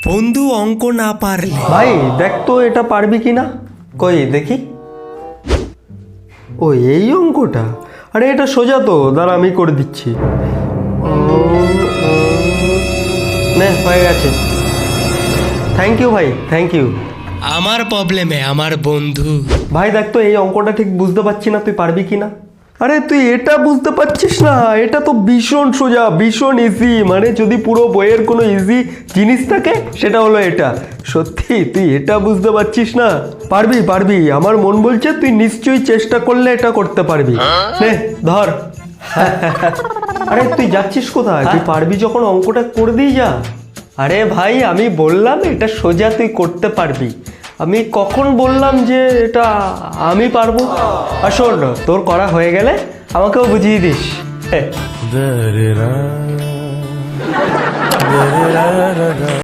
বন্ধু অঙ্ক না পারলে। ভাই দেখ তো এটা পারবি কি না, কই দেখি। ও এই অঙ্কটা, আরে এটা সোজা তো, দাঁড়া আমি করে দিচ্ছি। নে হয়ে গেছে, থ্যাংক ইউ ভাই, থ্যাংক ইউ। আমার প্রবলেমে আমার বন্ধু। ভাই দেখ তো এই অঙ্কটা ঠিক বুঝতে পারছি না, তুই পারবি কি না। আরে তুই এটা বুঝতে পারছিস না, এটা তো ভীষণ সোজা, ভীষণ ইজি। মানে যদি পুরো বইয়ের কোনো ইজি জিনিস থাকে সেটা হলো এটা। সত্যি তুই এটা বুঝতে পারছিস না? পারবি পারবি, আমার মন বলছে তুই নিশ্চয়ই চেষ্টা করলে এটা করতে পারবি। নে ধর। আরে তুই যাচ্ছিস কোথায়? তুই পারবি যখন অঙ্কটা করে দিয়ে যা। আরে ভাই আমি বললাম এটা সোজা, তুই করতে পারবি। আমি কখন বললাম যে এটা আমি পারবো? আর শোন, তোর করা হয়ে গেলে আমাকেও বুঝিয়ে দিস।